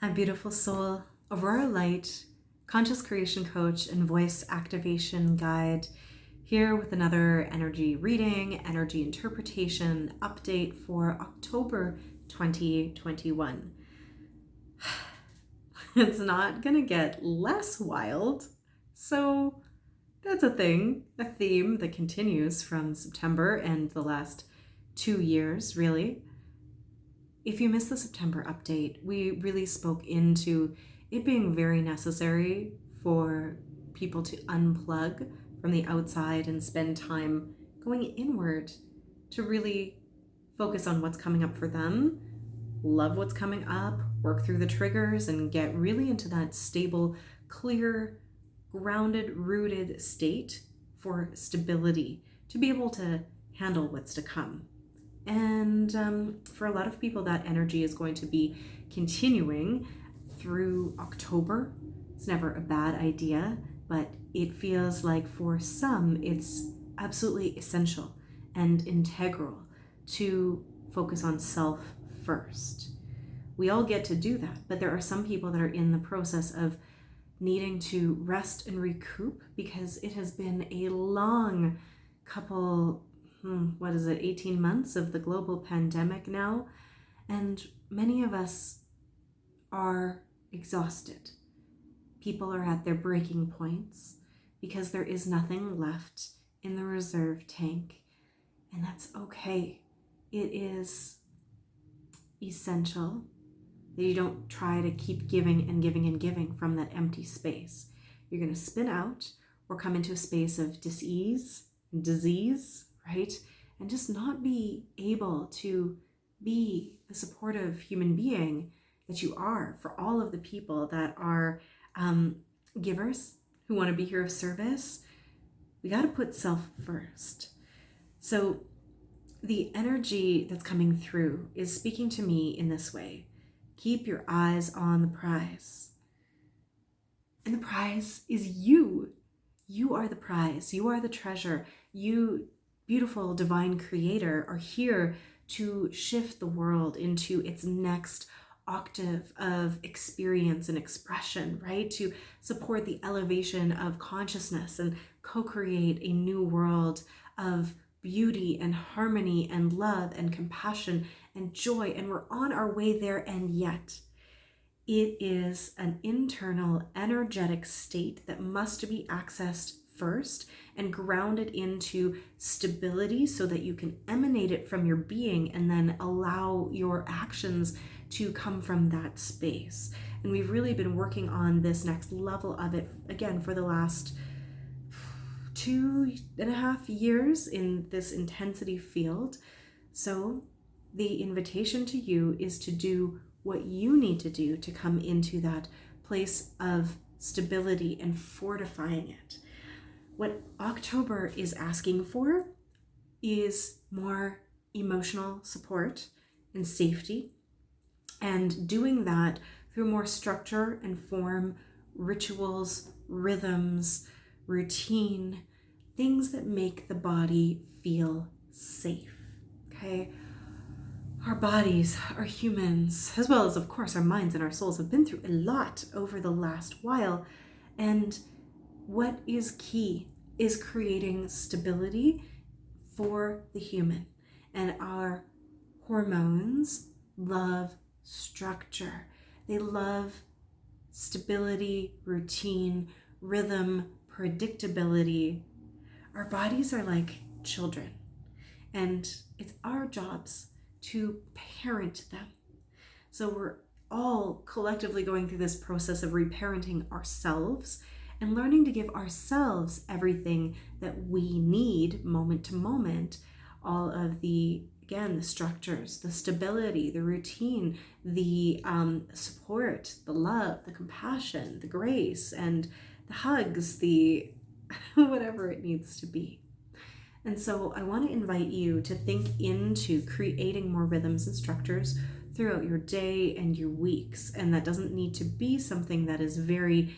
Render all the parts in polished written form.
Hi, beautiful soul. Aurora Light, conscious creation coach and voice activation guide, here with another energy reading, energy interpretation update for October 2021. It's not gonna get less wild, so that's a theme that continues from September and the last 2 years, really. If you missed the September update, we really spoke into it being very necessary for people to unplug from the outside and spend time going inward to really focus on what's coming up for them, love what's coming up, work through the triggers, and get really into that stable, clear, grounded, rooted state for stability to be able to handle what's to come. And for a lot of people, that energy is going to be continuing through October. It's never a bad idea, but it feels like for some, it's absolutely essential and integral to focus on self first. We all get to do that, but there are some people that are in the process of needing to rest and recoup because it has been a long couple 18 months of the global pandemic now, and many of us are exhausted. People are at their breaking points because there is nothing left in the reserve tank, and that's okay. It is essential that you don't try to keep giving and giving and giving from that empty space. You're going to spin out or come into a space of dis-ease and disease, right? And just not be able to be the supportive human being that you are for all of the people that are givers who want to be here of service. We got to put self first. So the energy that's coming through is speaking to me in this way. Keep your eyes on the prize. And the prize is you. You are the prize. You are the treasure. You, beautiful divine creator, are here to shift the world into its next octave of experience and expression, right? To support the elevation of consciousness and co-create a new world of beauty and harmony and love and compassion and joy. And we're on our way there, and yet it is an internal energetic state that must be accessed first and grounded into stability so that you can emanate it from your being and then allow your actions to come from that space. And we've really been working on this next level of it again for the last 2.5 years in this intensity field. So the invitation to you is to do what you need to do to come into that place of stability and fortifying it. What October is asking for is more emotional support and safety, and doing that through more structure and form, rituals, rhythms, routine, things that make the body feel safe, okay? Our bodies, our humans, as well as, of course, our minds and our souls have been through a lot over the last while. And what is key is creating stability for the human. And our hormones love structure. They love stability, routine, rhythm, predictability. Our bodies are like children, and it's our jobs to parent them. So we're all collectively going through this process of reparenting ourselves and learning to give ourselves everything that we need moment to moment. All of the structures, the stability, the routine, the support, the love, the compassion, the grace, and the hugs, the whatever it needs to be. And so I want to invite you to think into creating more rhythms and structures throughout your day and your weeks. And that doesn't need to be something that is very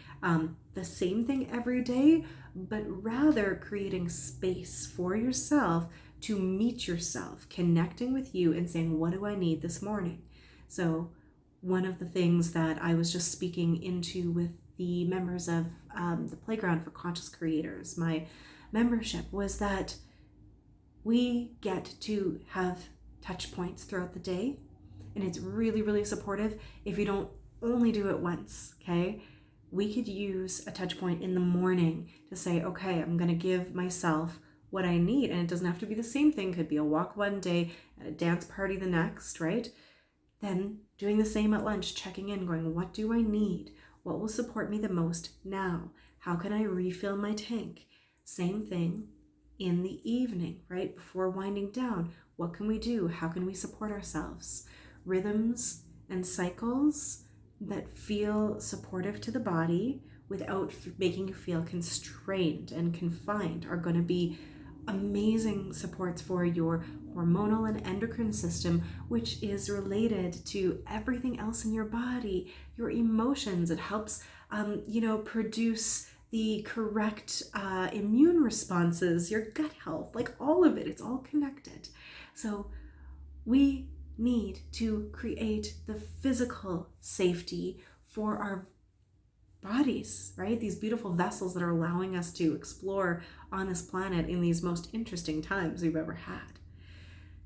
the same thing every day, but rather creating space for yourself to meet yourself, connecting with you and saying, what do I need this morning? So one of the things that I was just speaking into with the members of the Playground for Conscious Creators, my membership, was that we get to have touch points throughout the day, and it's really, really supportive if you don't only do it once, okay? We could use a touch point in the morning to say, okay, I'm going to give myself what I need, and it doesn't have to be the same thing. It could be a walk one day and a dance party the next, right? Then doing the same at lunch, checking in, going, what do I need? What will support me the most now? How can I refill my tank? Same thing in the evening, right? Before winding down, what can we do? How can we support ourselves? Rhythms and cycles that feel supportive to the body without making you feel constrained and confined are going to be amazing supports for your hormonal and endocrine system, which is related to everything else in your body, your emotions. It helps, produce the correct immune responses, your gut health, like all of it. It's all connected. So we need to create the physical safety for our bodies, right? These beautiful vessels that are allowing us to explore on this planet in these most interesting times we've ever had.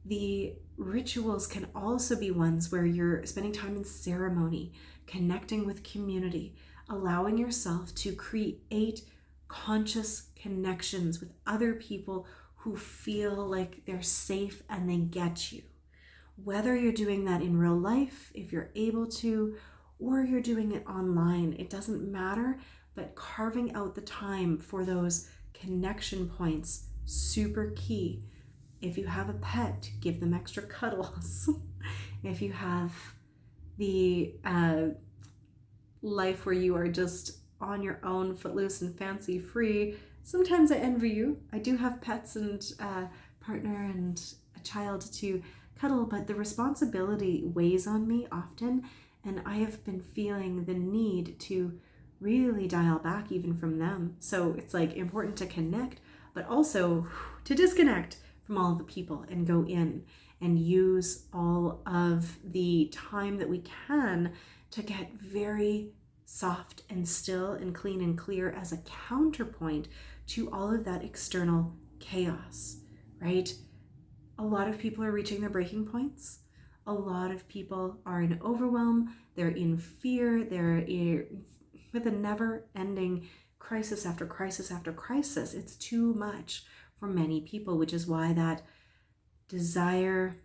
The rituals can also be ones where you're spending time in ceremony, connecting with community, allowing yourself to create conscious connections with other people who feel like they're safe and they get you. Whether you're doing that in real life, if you're able to, or you're doing it online, it doesn't matter, but carving out the time for those connection points, super key. If you have a pet, give them extra cuddles. If you have the life where you are just on your own, footloose and fancy free, sometimes I envy you. I do have pets and a partner and a child to cuddle, but the responsibility weighs on me often, and I have been feeling the need to really dial back even from them. So it's like important to connect, but also to disconnect from all of the people and go in and use all of the time that we can to get very soft and still and clean and clear as a counterpoint to all of that external chaos, right? A lot of people are reaching their breaking points. A lot of people are in overwhelm. They're in fear. They're with a never-ending crisis after crisis after crisis. It's too much for many people, which is why that desire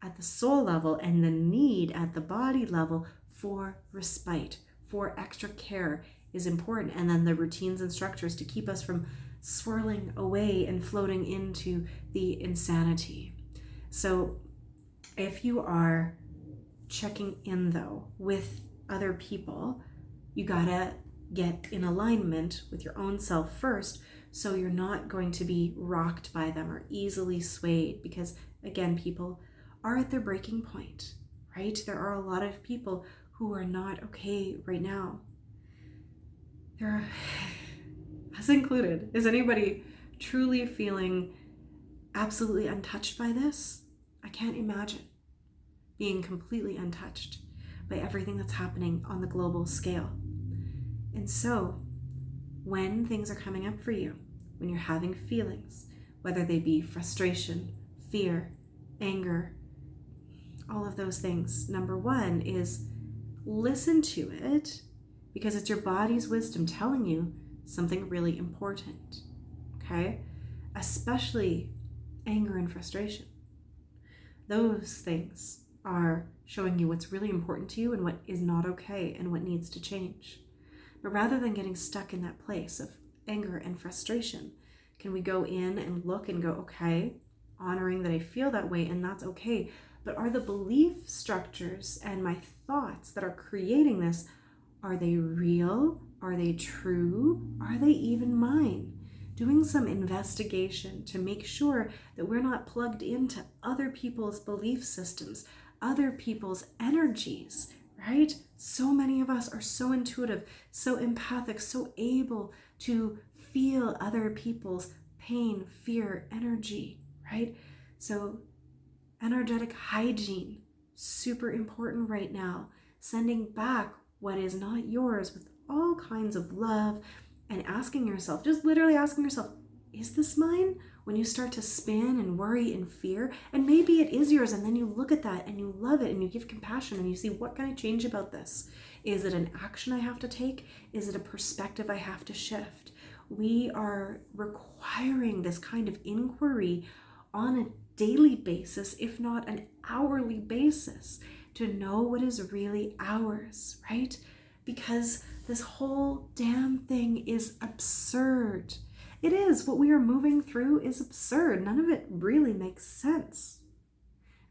at the soul level and the need at the body level for respite, for extra care is important. And then the routines and structures to keep us from swirling away and floating into the insanity. So if you are checking in though with other people, you gotta get in alignment with your own self first, so you're not going to be rocked by them or easily swayed, because again, people are at their breaking point, right? There are a lot of people who are not okay right now. There are, us included. Is anybody truly feeling absolutely untouched by this? I can't imagine being completely untouched by everything that's happening on the global scale. And so, when things are coming up for you, when you're having feelings, whether they be frustration, fear, anger, all of those things, number one is listen to it, because it's your body's wisdom telling you something really important, okay? Especially anger and frustration. Those things are showing you what's really important to you and what is not okay and what needs to change. But rather than getting stuck in that place of anger and frustration, can we go in and look and go, okay, honoring that I feel that way, and that's okay, but are the belief structures and my thoughts that are creating this, are they real? Are they true? Are they even mine? Doing some investigation to make sure that we're not plugged into other people's belief systems, other people's energies, right? So many of us are so intuitive, so empathic, so able to feel other people's pain, fear, energy, right? So energetic hygiene, super important right now. sending back what is not yours with all kinds of love, and asking yourself, just literally asking yourself, is this mine? When you start to spin and worry and fear, and maybe it is yours, and then you look at that and you love it and you give compassion and you see, what can I change about this? Is it an action I have to take? Is it a perspective I have to shift? We are requiring this kind of inquiry on a daily basis, if not an hourly basis, to know what is really ours, right? Because this whole damn thing is absurd. It is. What we are moving through is absurd. None of it really makes sense.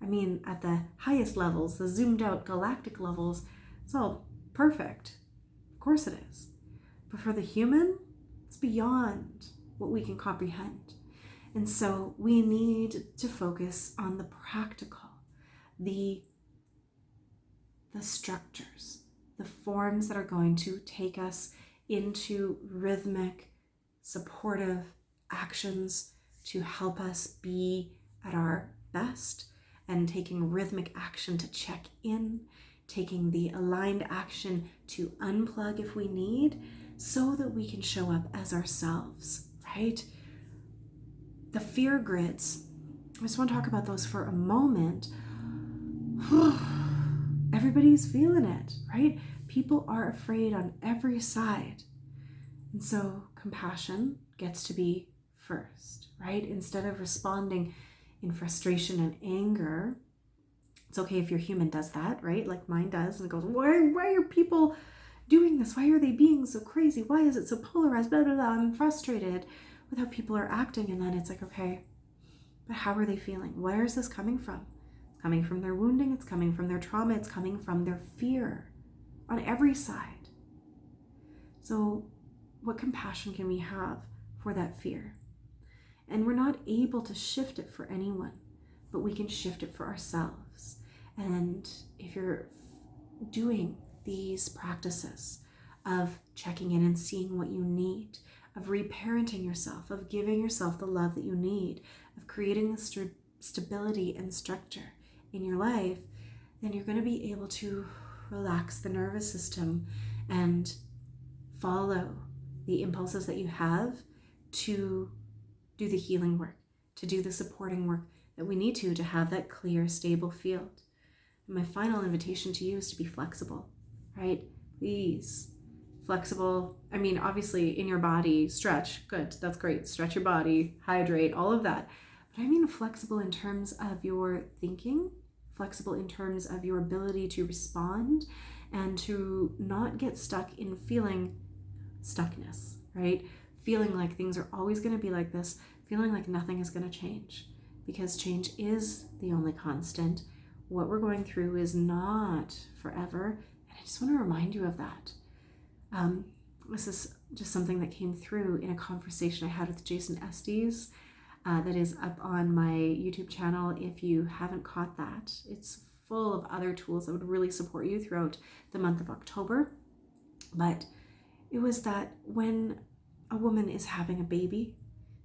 I mean, at the highest levels, the zoomed out galactic levels, it's all perfect. Of course it is. But for the human, it's beyond what we can comprehend. And so we need to focus on the practical, the structures, the forms that are going to take us into rhythmic, supportive actions to help us be at our best, and taking rhythmic action to check in, taking the aligned action to unplug if we need, so that we can show up as ourselves, right? The fear grids, I just want to talk about those for a moment. Everybody's feeling it, right? People are afraid on every side. And so compassion gets to be first, right? Instead of responding in frustration and anger, it's okay if your human does that, right? Like mine does, and it goes, why are people doing this? Why are they being so crazy? Why is it so polarized? Blah, blah, blah. I'm frustrated with how people are acting. And then it's like, okay, but how are they feeling? Where is this coming from? It's coming from their wounding. It's coming from their trauma. It's coming from their fear on every side. So what compassion can we have for that fear? And we're not able to shift it for anyone, but we can shift it for ourselves. And if you're doing these practices of checking in and seeing what you need, of reparenting yourself, of giving yourself the love that you need, of creating the stability and structure in your life, then you're going to be able to relax the nervous system and follow the impulses that you have to do the healing work, to do the supporting work that we need to have that clear, stable field. And my final invitation to you is to be flexible, right? Please, flexible. I mean, obviously in your body, stretch, good, that's great. Stretch your body, hydrate, all of that. But I mean flexible in terms of your thinking, flexible in terms of your ability to respond, and to not get stuck in feeling stuckness, right? Feeling like things are always going to be like this, feeling like nothing is going to change, because change is the only constant. What we're going through is not forever, and I just want to remind you of that. This is just something that came through in a conversation I had with Jason Estes that is up on my YouTube channel. If you haven't caught that, it's full of other tools that would really support you throughout the month of October. But it was that when a woman is having a baby,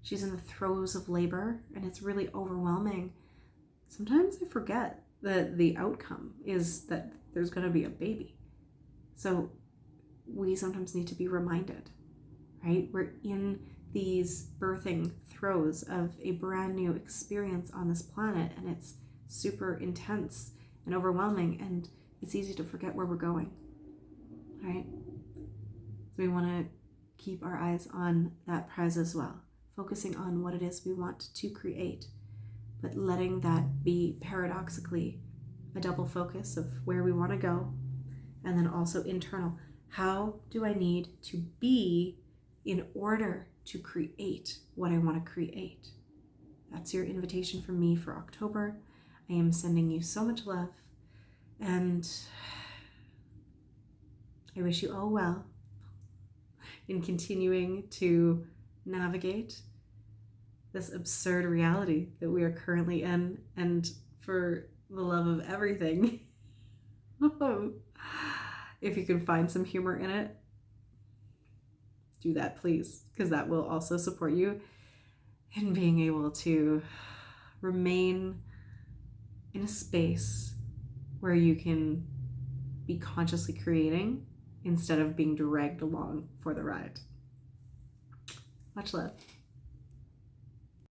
she's in the throes of labor, and it's really overwhelming. Sometimes I forget that the outcome is that there's going to be a baby. So we sometimes need to be reminded, right? We're in these birthing throes of a brand new experience on this planet, and it's super intense and overwhelming, and it's easy to forget where we're going, right? So we want to keep our eyes on that prize as well, focusing on what it is we want to create, but letting that be paradoxically a double focus of where we want to go, and then also internal. How do I need to be in order to create what I want to create? That's your invitation from me for October. I am sending you so much love, and I wish you all well in continuing to navigate this absurd reality that we are currently in. And for the love of everything, if you can find some humor in it, do that, please, because that will also support you in being able to remain in a space where you can be consciously creating instead of being dragged along for the ride. Much love.